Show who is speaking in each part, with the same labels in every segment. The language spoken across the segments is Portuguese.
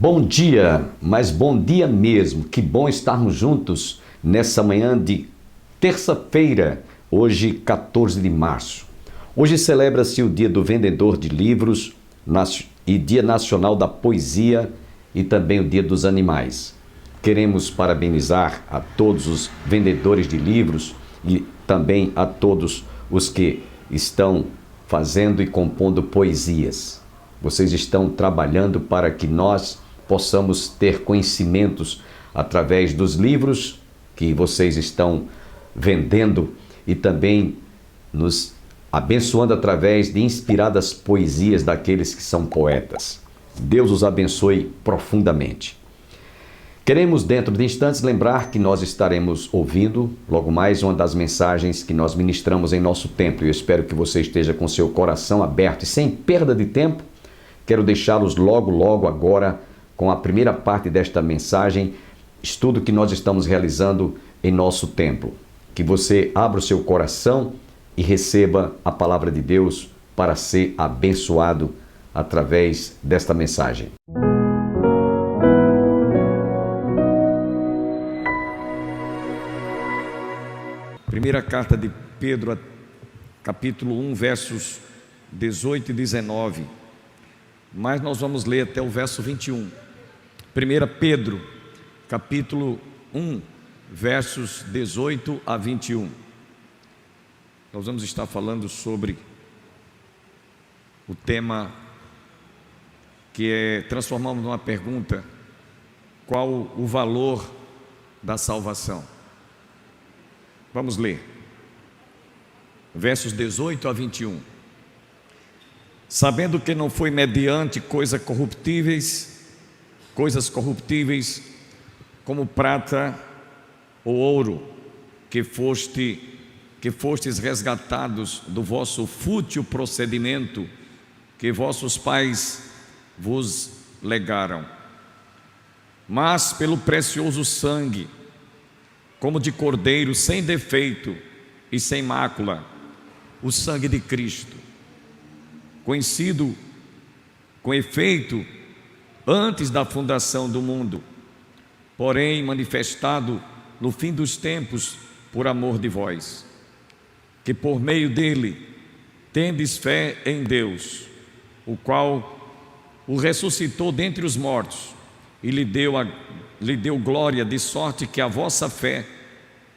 Speaker 1: Bom dia, mas bom dia mesmo. Que bom estarmos juntos nessa manhã de terça-feira, hoje 14 de março. Hoje celebra-se o Dia do Vendedor de Livros e Dia Nacional da Poesia e também o Dia dos Animais. Queremos parabenizar a todos os vendedores de livros e também a todos os que estão fazendo e compondo poesias. Vocês estão trabalhando para que nós possamos ter conhecimentos através dos livros que vocês estão vendendo e também nos abençoando através de inspiradas poesias daqueles que são poetas. Deus os abençoe profundamente. Queremos, dentro de instantes, lembrar que nós estaremos ouvindo logo mais uma das mensagens que nós ministramos em nosso templo. Eu espero que você esteja com seu coração aberto e sem perda de tempo. Quero deixá-los logo agora com a primeira parte desta mensagem, estudo que nós estamos realizando em nosso templo. Que você abra o seu coração e receba a palavra de Deus para ser abençoado através desta mensagem. Primeira carta de Pedro, capítulo 1, versos 18 e 19. Mas nós vamos ler até o verso 21. 1 Pedro, capítulo 1, versos 18 a 21. Nós vamos estar falando sobre o tema que é, transformamos numa pergunta: qual o valor da salvação? Vamos ler, versos 18 a 21. Sabendo que não foi mediante coisas corruptíveis, como prata ou ouro, que fostes resgatados do vosso fútil procedimento que vossos pais vos legaram, mas pelo precioso sangue, como de cordeiro sem defeito e sem mácula, o sangue de Cristo, conhecido com efeito antes da fundação do mundo, porém manifestado no fim dos tempos por amor de vós, que por meio dele tendes fé em Deus, o qual o ressuscitou dentre os mortos e lhe deu glória, de sorte que a vossa fé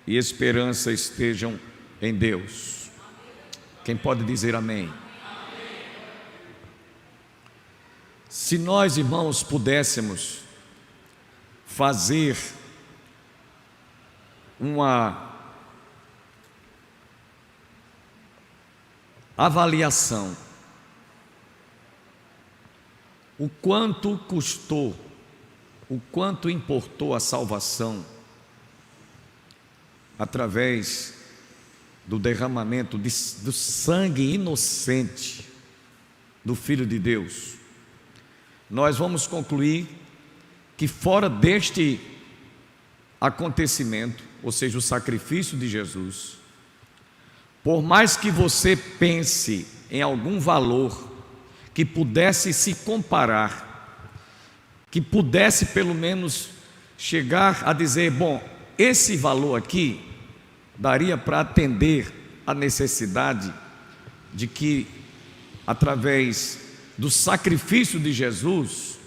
Speaker 1: e esperança estejam em Deus. Quem pode dizer amém? Se nós, irmãos, pudéssemos fazer uma avaliação, o quanto custou, o quanto importou a salvação através do derramamento do sangue inocente do Filho de Deus, nós vamos concluir que fora deste acontecimento, ou seja, o sacrifício de Jesus, por mais que você pense em algum valor que pudesse se comparar, que pudesse pelo menos chegar a dizer, bom, esse valor aqui daria para atender a necessidade de que, através do sacrifício de Jesus,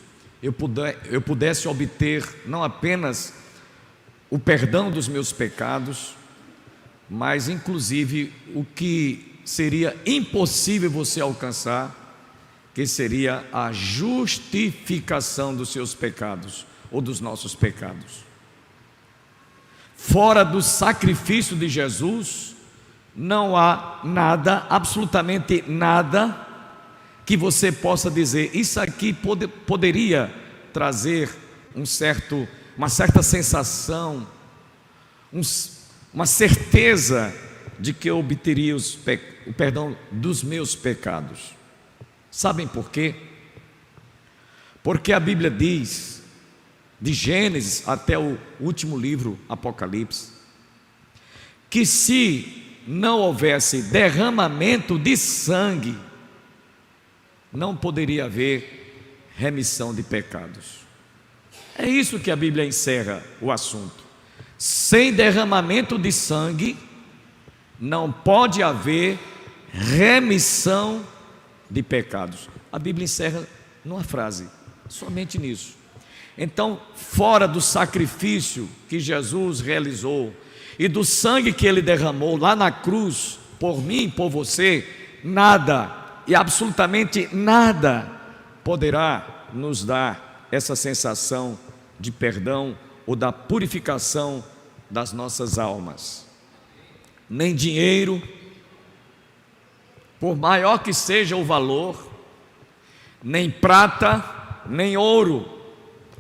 Speaker 1: eu pudesse obter não apenas o perdão dos meus pecados, mas inclusive o que seria impossível você alcançar, que seria a justificação dos seus pecados ou dos nossos pecados. Fora do sacrifício de Jesus, não há nada, absolutamente nada, que você possa dizer, isso aqui poderia trazer uma certa sensação, uma certeza de que eu obteria o perdão dos meus pecados. Sabem por quê? Porque a Bíblia diz, de Gênesis até o último livro, Apocalipse, que se não houvesse derramamento de sangue, não poderia haver remissão de pecados.
Speaker 2: É isso que a Bíblia encerra o assunto. Sem derramamento de sangue, não pode haver remissão de pecados. A Bíblia encerra numa frase, somente nisso. Então, fora do sacrifício que Jesus realizou e do sangue que Ele derramou lá na cruz, por mim e por você, nada e absolutamente nada poderá nos dar essa sensação de perdão ou da purificação das nossas almas. Nem dinheiro, por maior que seja o valor, nem prata, nem ouro,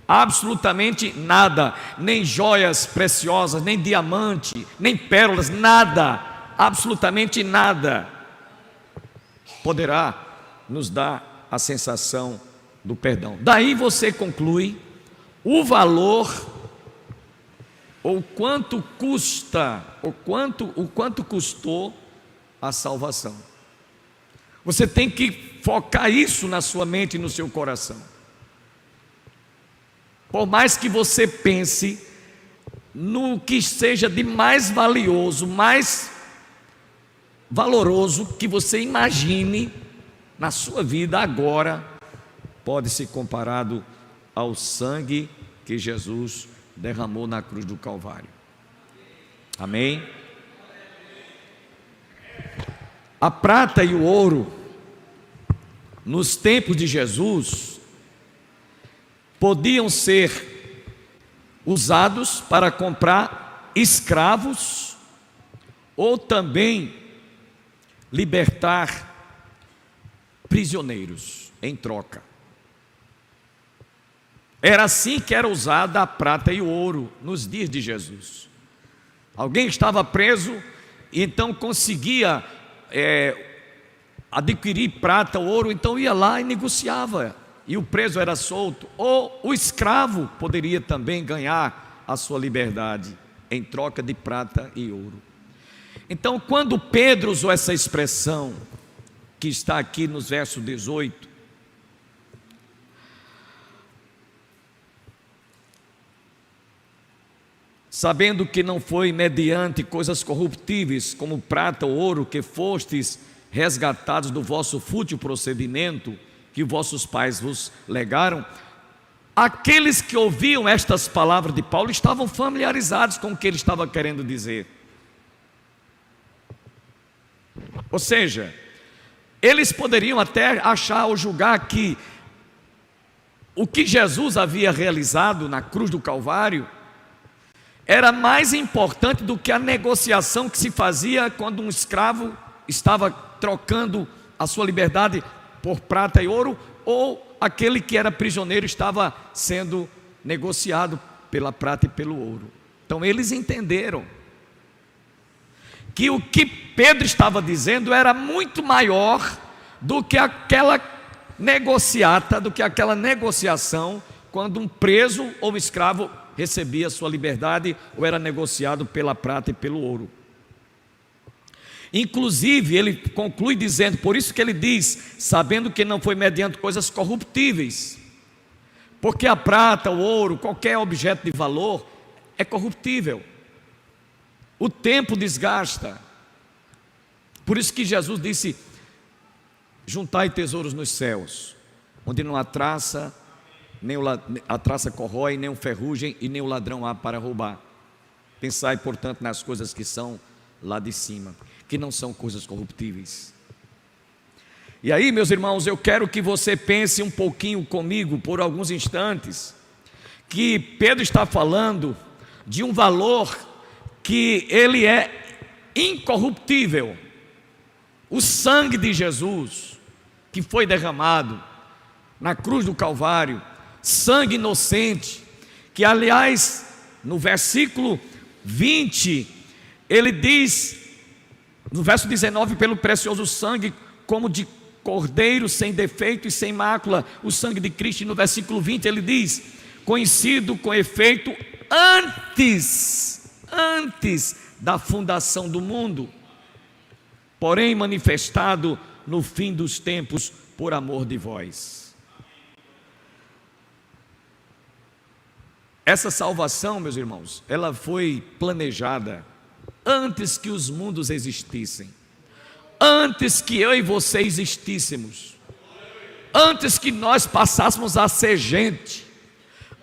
Speaker 2: absolutamente nada, nem joias preciosas, nem diamante, nem pérolas, nada, absolutamente nada, poderá nos dar a sensação do perdão. Daí você conclui o valor, ou quanto custa, o quanto custou a salvação. Você tem que focar isso na sua mente e no seu coração. Por mais que você pense no que seja de mais valioso, mais valoroso que você imagine na sua vida agora, pode ser comparado ao sangue que Jesus derramou na cruz do Calvário. Amém? A prata e o ouro, nos tempos de Jesus, podiam ser usados para comprar escravos ou também libertar prisioneiros em troca. Era assim que era usada a prata e o ouro nos dias de Jesus. Alguém estava preso e então conseguia adquirir prata ou ouro, então ia lá e negociava, e o preso era solto, ou o escravo poderia também ganhar a sua liberdade em troca de prata e ouro. Então, quando Pedro usou essa expressão que está aqui nos versos 18, sabendo que não foi mediante coisas corruptíveis, como prata ou ouro, que fostes resgatados do vosso fútil procedimento, que vossos pais vos legaram, aqueles que ouviam estas palavras de Paulo estavam familiarizados com o que ele estava querendo dizer. Ou seja, eles poderiam até achar ou julgar que o que Jesus havia realizado na cruz do Calvário era mais importante do que a negociação que se fazia quando um escravo estava trocando a sua liberdade por prata e ouro, ou aquele que era prisioneiro estava sendo negociado pela prata e pelo ouro. Então eles entenderam que o que Pedro estava dizendo era muito maior do que aquela negociata, do que aquela negociação quando um preso ou um escravo recebia sua liberdade ou era negociado pela prata e pelo ouro. Inclusive, ele conclui dizendo, por isso que ele diz, sabendo que não foi mediante coisas corruptíveis, porque a prata, o ouro, qualquer objeto de valor é corruptível, o tempo desgasta. Por isso que Jesus disse, juntai tesouros nos céus, onde não há traça, nem a traça corrói, nem o ferrugem e nem o ladrão há para roubar. Pensai, portanto, nas coisas que são lá de cima, que não são coisas corruptíveis. E aí, meus irmãos, eu quero que você pense um pouquinho comigo, por alguns instantes, que Pedro está falando de um valor que ele é incorruptível. O sangue de Jesus, que foi derramado na cruz do Calvário, sangue inocente, que aliás, no versículo 20, ele diz, no verso 19, pelo precioso sangue, como de cordeiro, sem defeito e sem mácula, o sangue de Cristo. E no versículo 20 ele diz, conhecido com efeito antes da fundação do mundo, porém manifestado no fim dos tempos por amor de vós. essa salvação, meus irmãos, ela foi planejada antes que os mundos existissem, antes que eu e você existíssemos, antes que nós passássemos a ser gente,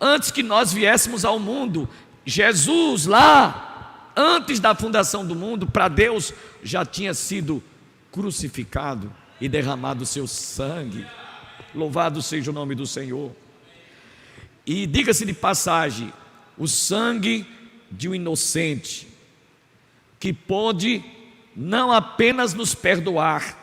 Speaker 2: antes que nós viéssemos ao mundo. Jesus lá, antes da fundação do mundo, para Deus já tinha sido crucificado e derramado o seu sangue. Louvado seja o nome do Senhor. E diga-se de passagem, o sangue de um inocente, que pôde não apenas nos perdoar,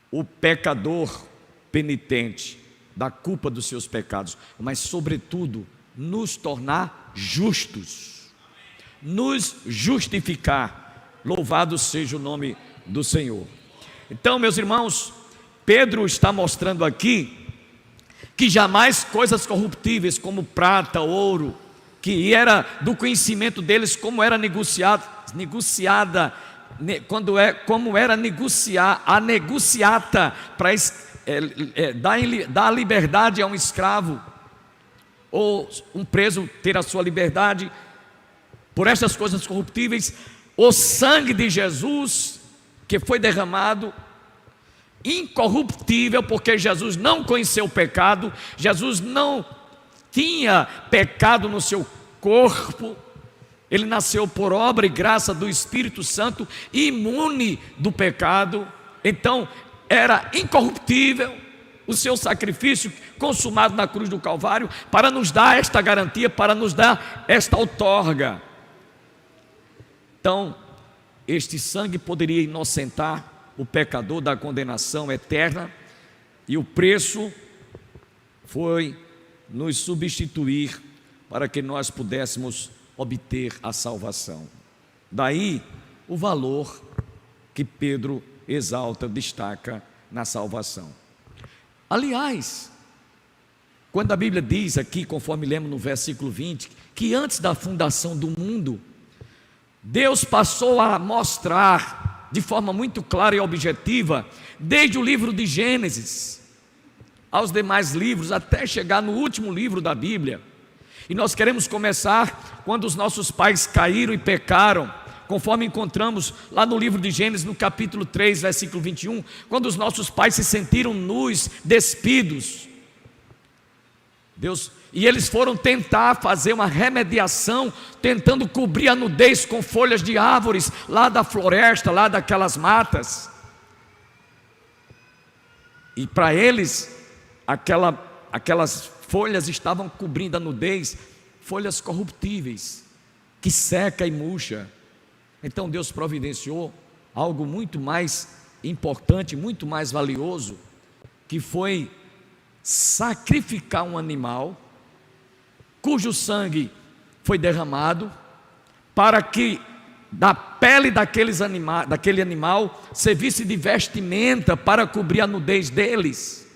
Speaker 2: o pecador penitente da culpa dos seus pecados, mas sobretudo nos tornar justos, nos justificar. Louvado seja o nome do Senhor. Então, meus irmãos, Pedro está mostrando aqui que jamais coisas corruptíveis como prata, ouro, que era do conhecimento deles, como era como era negociar a negociata para dar liberdade a um escravo, ou um preso ter a sua liberdade, por estas coisas corruptíveis, o sangue de Jesus que foi derramado, incorruptível, porque Jesus não conheceu o pecado, Jesus não tinha pecado no seu corpo, ele nasceu por obra e graça do Espírito Santo, imune do pecado. Então era incorruptível o seu sacrifício consumado na cruz do Calvário, para nos dar esta garantia, para nos dar esta outorga. Então este sangue poderia inocentar o pecador da condenação eterna, e o preço foi nos substituir para que nós pudéssemos obter a salvação. Daí o valor que Pedro exalta, destaca na salvação. Aliás, quando a Bíblia diz aqui, conforme lemos no versículo 20, que antes da fundação do mundo, Deus passou a mostrar de forma muito clara e objetiva, desde o livro de Gênesis aos demais livros, até chegar no último livro da Bíblia. E nós queremos começar quando os nossos pais caíram e pecaram, conforme encontramos lá no livro de Gênesis, no capítulo 3, versículo 21, quando os nossos pais se sentiram nus, despidos. E eles foram tentar fazer uma remediação, tentando cobrir a nudez com folhas de árvores, lá da floresta, lá daquelas matas. E para eles, aquelas folhas estavam cobrindo a nudez, folhas corruptíveis, que seca e murcha. Então Deus providenciou algo muito mais importante, muito mais valioso, que foi sacrificar um animal, cujo sangue foi derramado, para que da pele daquele animal servisse de vestimenta para cobrir a nudez deles,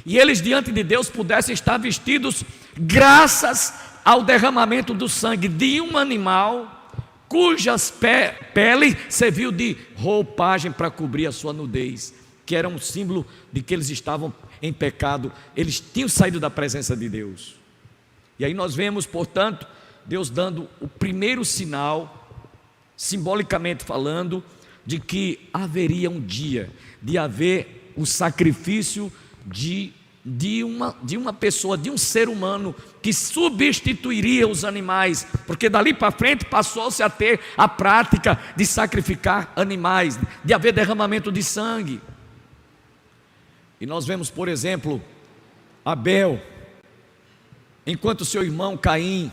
Speaker 2: e eles diante de Deus pudessem estar vestidos, graças ao derramamento do sangue de um animal, cujas pele serviu de roupagem para cobrir a sua nudez, que era um símbolo de que eles estavam em pecado, eles tinham saído da presença de Deus. E aí nós vemos, portanto, Deus dando o primeiro sinal, simbolicamente falando, de que haveria um dia de haver o sacrifício de uma pessoa, de um ser humano, que substituiria os animais, porque dali para frente passou-se a ter a prática de sacrificar animais, de haver derramamento de sangue. E nós vemos, por exemplo, Abel, enquanto seu irmão Caim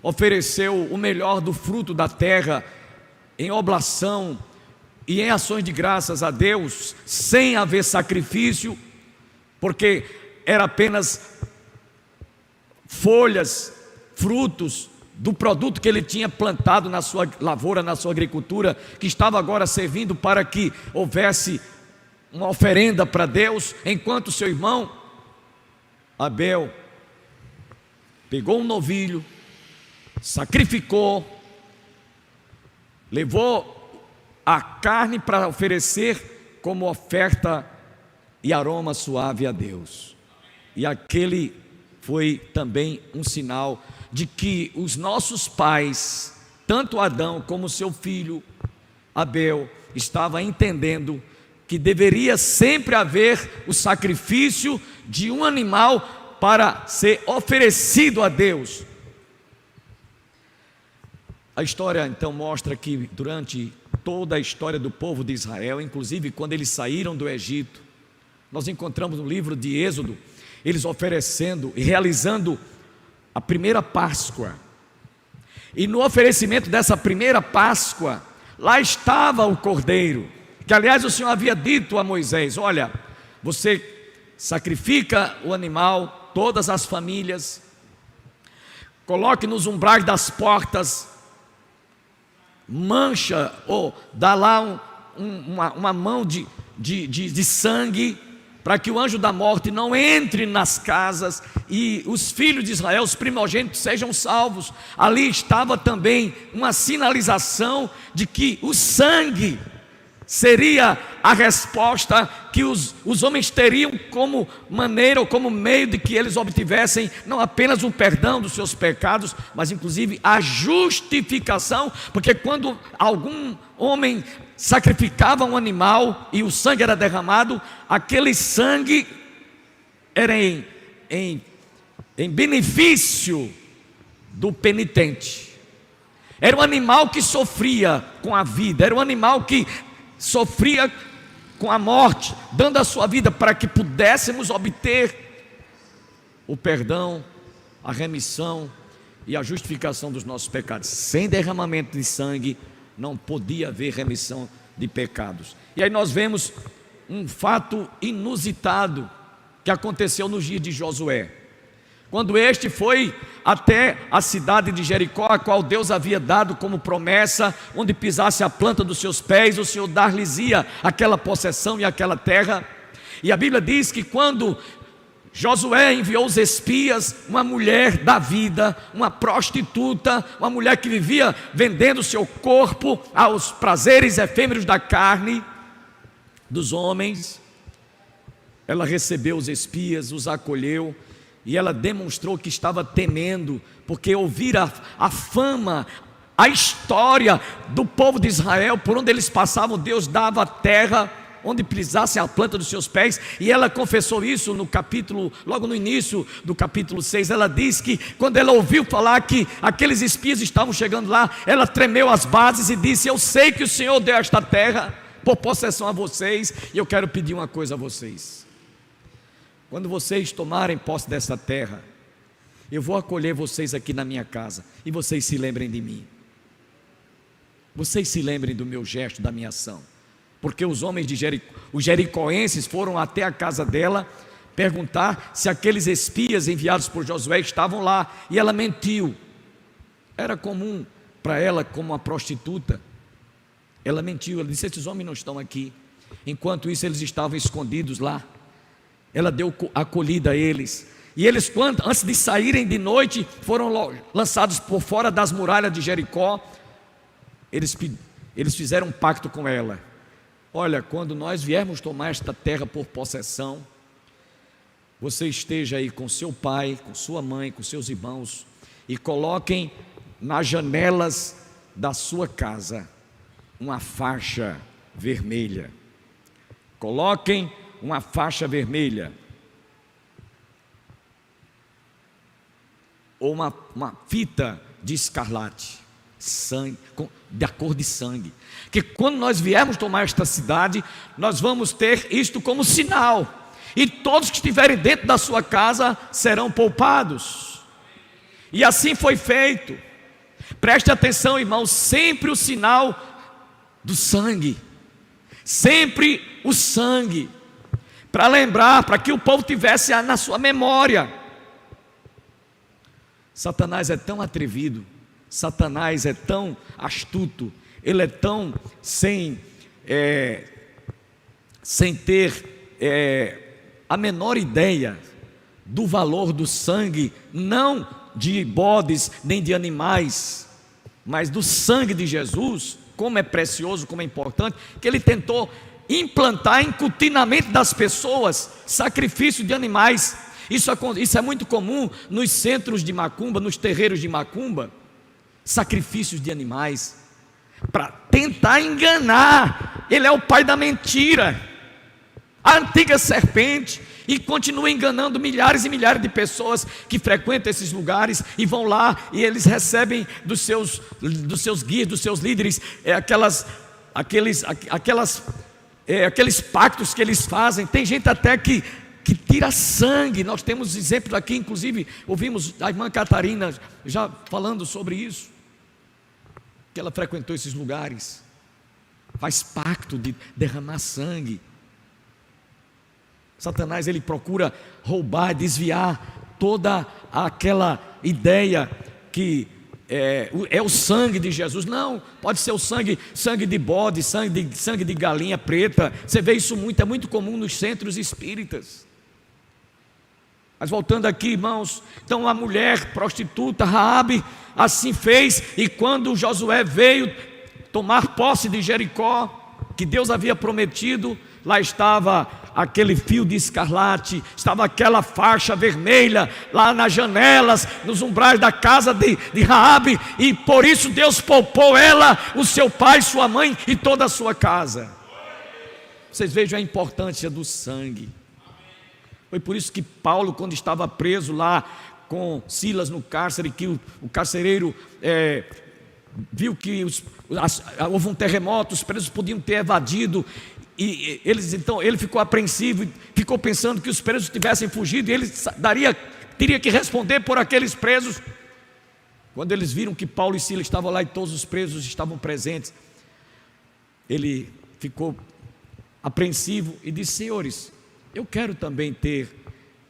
Speaker 2: ofereceu o melhor do fruto da terra em oblação e em ações de graças a Deus, sem haver sacrifício, porque era apenas folhas, frutos do produto que ele tinha plantado na sua lavoura, na sua agricultura, que estava agora servindo para que houvesse uma oferenda para Deus, enquanto seu irmão Abel pegou um novilho, sacrificou, levou a carne para oferecer como oferta e aroma suave a Deus. E aquele foi também um sinal de que os nossos pais, tanto Adão como seu filho Abel, estavam entendendo que deveria sempre haver o sacrifício de um animal para ser oferecido a Deus. A história então mostra que durante toda a história do povo de Israel, inclusive quando eles saíram do Egito, nós encontramos no livro de Êxodo, eles oferecendo e realizando a primeira Páscoa. E no oferecimento dessa primeira Páscoa, lá estava o cordeiro, que aliás o Senhor havia dito a Moisés: olha, você sacrifica o animal, todas as famílias, coloque nos umbrais das portas, mancha, ou dá lá uma mão de sangue, para que o anjo da morte não entre nas casas e os filhos de Israel, os primogênitos, sejam salvos. Ali estava também uma sinalização de que o sangue seria a resposta que os homens teriam como maneira ou como meio de que eles obtivessem não apenas o perdão dos seus pecados, mas inclusive a justificação, porque quando algum homem sacrificava um animal e o sangue era derramado, aquele sangue era em benefício do penitente. Era um animal que sofria com a vida, era um animal que sofria com a morte, dando a sua vida para que pudéssemos obter o perdão, a remissão e a justificação dos nossos pecados. Sem derramamento de sangue não podia haver remissão de pecados. E aí nós vemos um fato inusitado que aconteceu nos dias de Josué, quando este foi até a cidade de Jericó, a qual Deus havia dado como promessa: onde pisasse a planta dos seus pés, o Senhor dar-lhes-ia aquela possessão e aquela terra. E a Bíblia diz que quando Josué enviou os espias, uma mulher da vida, uma prostituta, uma mulher que vivia vendendo seu corpo aos prazeres efêmeros da carne dos homens, ela recebeu os espias, os acolheu, e ela demonstrou que estava temendo, porque ouvira a fama, a história do povo de Israel, por onde eles passavam, Deus dava a terra onde pisasse a planta dos seus pés. E ela confessou isso no capítulo, logo no início do capítulo 6, ela diz que quando ela ouviu falar que aqueles espias estavam chegando lá, ela tremeu as bases e disse: eu sei que o Senhor deu esta terra por possessão a vocês, e eu quero pedir uma coisa a vocês: quando vocês tomarem posse dessa terra, eu vou acolher vocês aqui na minha casa, e vocês se lembrem de mim, vocês se lembrem do meu gesto, da minha ação. Porque os homens de Jericó, os jericoenses, foram até a casa dela perguntar se aqueles espias enviados por Josué estavam lá, e ela mentiu. Era comum para ela, como uma prostituta, ela mentiu. Ela disse: esses homens não estão aqui. Enquanto isso, eles estavam escondidos lá. Ela deu acolhida a eles, e eles, antes de saírem de noite, foram lançados por fora das muralhas de Jericó. Eles fizeram um pacto com ela: olha, quando nós viermos tomar esta terra por possessão, você esteja aí com seu pai, com sua mãe, com seus irmãos, e coloquem nas janelas da sua casa uma faixa vermelha. Coloquem uma faixa vermelha, ou uma fita de escarlate, sangue, da cor de sangue, que quando nós viermos tomar esta cidade, nós vamos ter isto como sinal, e todos que estiverem dentro da sua casa serão poupados. E assim foi feito. Preste atenção, irmãos, sempre o sinal do sangue, sempre o sangue, para lembrar, para que o povo tivesse na sua memória. Satanás é tão atrevido, Satanás é tão astuto, ele é tão sem ter a menor ideia do valor do sangue, não de bodes nem de animais, mas do sangue de Jesus, como é precioso, como é importante, que ele tentou implantar, incutir na mente das pessoas sacrifício de animais. Isso é muito comum nos centros de macumba, nos terreiros de macumba, sacrifícios de animais, para tentar enganar. Ele é o pai da mentira, a antiga serpente, e continua enganando milhares e milhares de pessoas que frequentam esses lugares e vão lá, e eles recebem dos seus guias, dos seus líderes, aqueles pactos que eles fazem. Tem gente até que tira sangue. Nós temos exemplos aqui, inclusive ouvimos a irmã Catarina já falando sobre isso, que ela frequentou esses lugares, faz pacto de derramar sangue. Satanás, ele procura roubar, desviar toda aquela ideia que é o sangue de Jesus. Não, pode ser o sangue de bode, sangue de galinha preta. Você vê isso muito, é muito comum nos centros espíritas. Mas voltando aqui, irmãos, então a mulher prostituta Raabe assim fez, e quando Josué veio tomar posse de Jericó, que Deus havia prometido, lá estava aquele fio de escarlate, estava aquela faixa vermelha lá nas janelas, nos umbrais da casa de Raabe, e por isso Deus poupou ela, o seu pai, sua mãe e toda a sua casa. Vocês vejam a importância do sangue. Foi por isso que Paulo, quando estava preso lá com Silas no cárcere, que o carcereiro viu que houve um terremoto, os presos podiam ter evadido, e então ele ficou apreensivo, ficou pensando que os presos tivessem fugido, e ele teria que responder por aqueles presos. Quando eles viram que Paulo e Silas estavam lá e todos os presos estavam presentes, ele ficou apreensivo e disse: senhores, eu quero também ter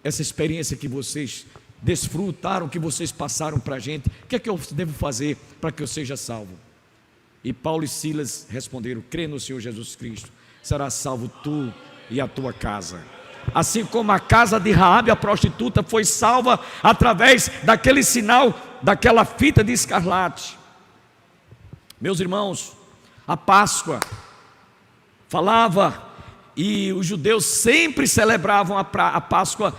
Speaker 2: essa experiência que vocês desfrutaram, que vocês passaram para a gente. O que é que eu devo fazer para que eu seja salvo? E Paulo e Silas responderam: crê no Senhor Jesus Cristo, serás salvo tu e a tua casa. Assim como a casa de Raabe, a prostituta, foi salva através daquele sinal, daquela fita de escarlate. Meus irmãos, a Páscoa falava, e os judeus sempre celebravam a Páscoa,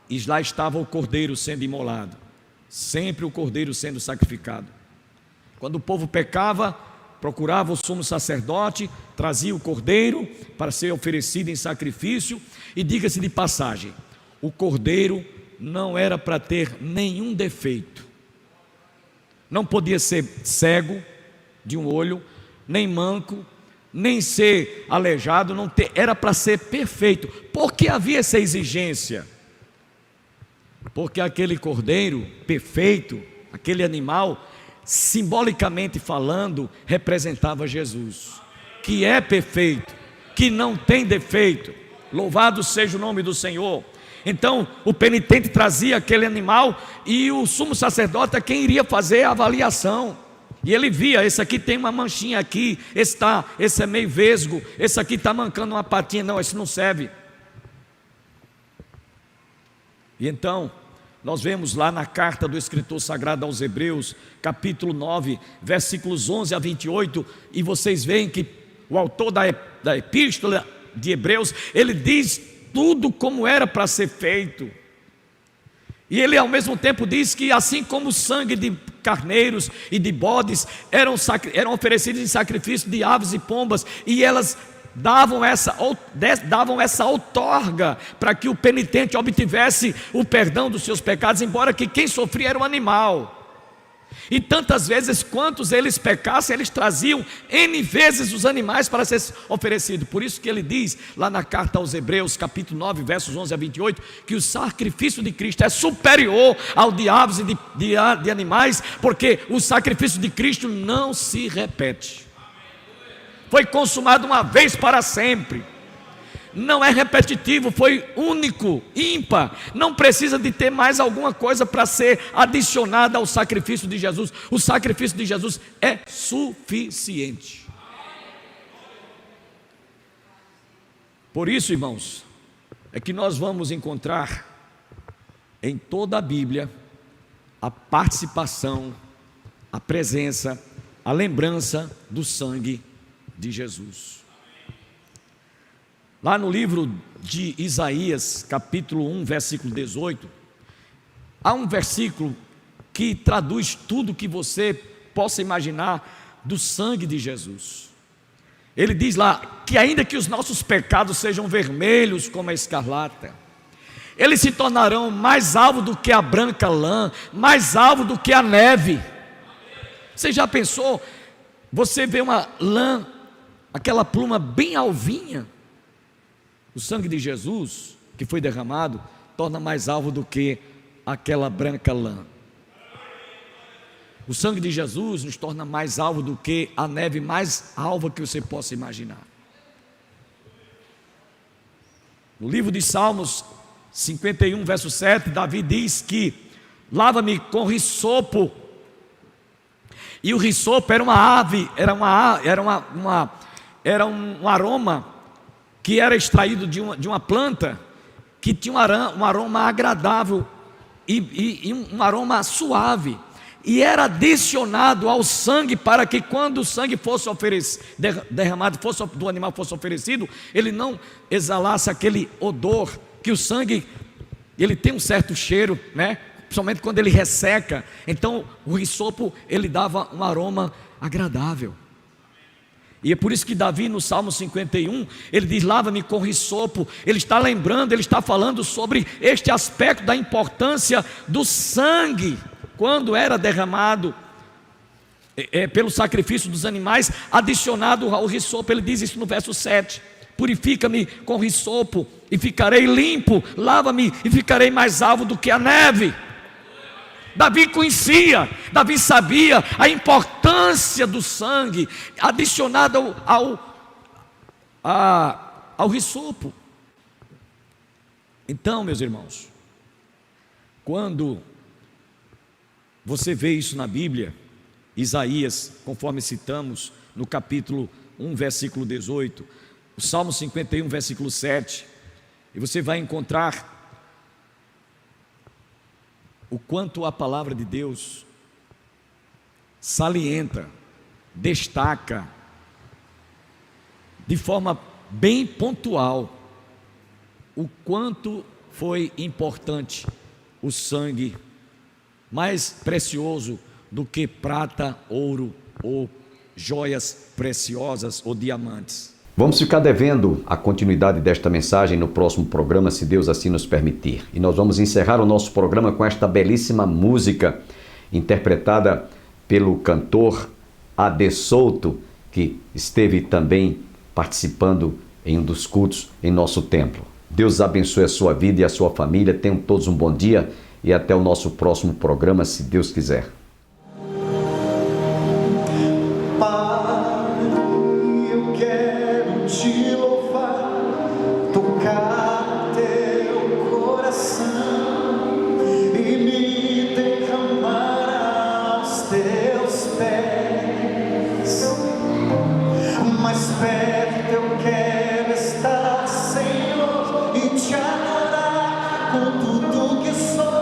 Speaker 2: e lá estava o cordeiro sendo imolado, sempre o cordeiro sendo sacrificado. Quando o povo pecava, procurava o sumo sacerdote, trazia o cordeiro para ser oferecido em sacrifício. E diga-se de passagem, o cordeiro não era para ter nenhum defeito, não podia ser cego de um olho, nem manco, nem ser aleijado, era para ser perfeito. Por que havia essa exigência? Porque aquele cordeiro perfeito, aquele animal, simbolicamente falando, representava Jesus, que é perfeito, que não tem defeito. Louvado seja o nome do Senhor. Então o penitente trazia aquele animal, e o sumo sacerdote é quem iria fazer a avaliação. E ele via: esse aqui tem uma manchinha aqui, esse é meio vesgo, esse aqui está mancando uma patinha, não, esse não serve. E então nós vemos lá na carta do escritor sagrado aos Hebreus, capítulo 9, versículos 11 a 28, e vocês veem que o autor da epístola de Hebreus, ele diz tudo como era para ser feito. E ele ao mesmo tempo diz que assim como o sangue de carneiros e de bodes eram oferecidos em sacrifício de aves e pombas, e elas davam essa outorga para que o penitente obtivesse o perdão dos seus pecados, embora que quem sofria era o animal. E tantas vezes quantos eles pecassem, eles traziam N vezes os animais para ser oferecido. Por isso que ele diz lá na carta aos Hebreus, capítulo 9, versos 11 a 28, que o sacrifício de Cristo é superior ao de aves e de animais, porque o sacrifício de Cristo não se repete. Foi consumado uma vez para sempre. Não é repetitivo, foi único, ímpar. Não precisa de ter mais alguma coisa para ser adicionada ao sacrifício de Jesus. O sacrifício de Jesus é suficiente. Por isso, irmãos, é que nós vamos encontrar em toda a Bíblia a participação, a presença, a lembrança do sangue de Jesus. Lá no livro de Isaías, capítulo 1, versículo 18, há um versículo que traduz tudo que você possa imaginar do sangue de Jesus. Ele diz lá que ainda que os nossos pecados sejam vermelhos como a escarlata, eles se tornarão mais alvos do que a branca lã, mais alvos do que a neve. Você já pensou? Você vê uma lã, aquela pluma bem alvinha, o sangue de Jesus que foi derramado torna mais alvo do que aquela branca lã. O sangue de Jesus nos torna mais alvo do que a neve mais alva que você possa imaginar. No livro de Salmos 51, verso 7, Davi diz que lava-me com risopo. E o risopo era uma ave, era um aroma que era extraído de uma planta que tinha um aroma agradável e um aroma suave. E era adicionado ao sangue para que quando o sangue fosse derramado, do animal fosse oferecido, ele não exalasse aquele odor, que o sangue, ele tem um certo cheiro, né? Principalmente quando ele resseca. Então o risopo, ele dava um aroma agradável. E é por isso que Davi no Salmo 51, ele diz, lava-me com risopo. Ele está lembrando, ele está falando sobre este aspecto da importância do sangue, quando era derramado pelo sacrifício dos animais, adicionado ao risopo. Ele diz isso no verso 7, purifica-me com risopo e ficarei limpo, lava-me e ficarei mais alvo do que a neve. Davi conhecia, Davi sabia a importância do sangue adicionado ao risopo. Então, meus irmãos, quando você vê isso na Bíblia, Isaías, conforme citamos no capítulo 1, versículo 18, o Salmo 51, versículo 7, e você vai encontrar o quanto a palavra de Deus salienta, destaca, de forma bem pontual, o quanto foi importante o sangue, mais precioso do que prata, ouro ou joias preciosas ou diamantes.
Speaker 1: Vamos ficar devendo a continuidade desta mensagem no próximo programa, se Deus assim nos permitir. E nós vamos encerrar o nosso programa com esta belíssima música, interpretada pelo cantor Ade Souto, que esteve também participando em um dos cultos em nosso templo. Deus abençoe a sua vida e a sua família. Tenham todos um bom dia e até o nosso próximo programa, se Deus quiser.
Speaker 3: Te louvar, tocar teu coração e me derramar aos teus pés. Mais perto eu quero estar, Senhor, e te adorar com tudo que sou.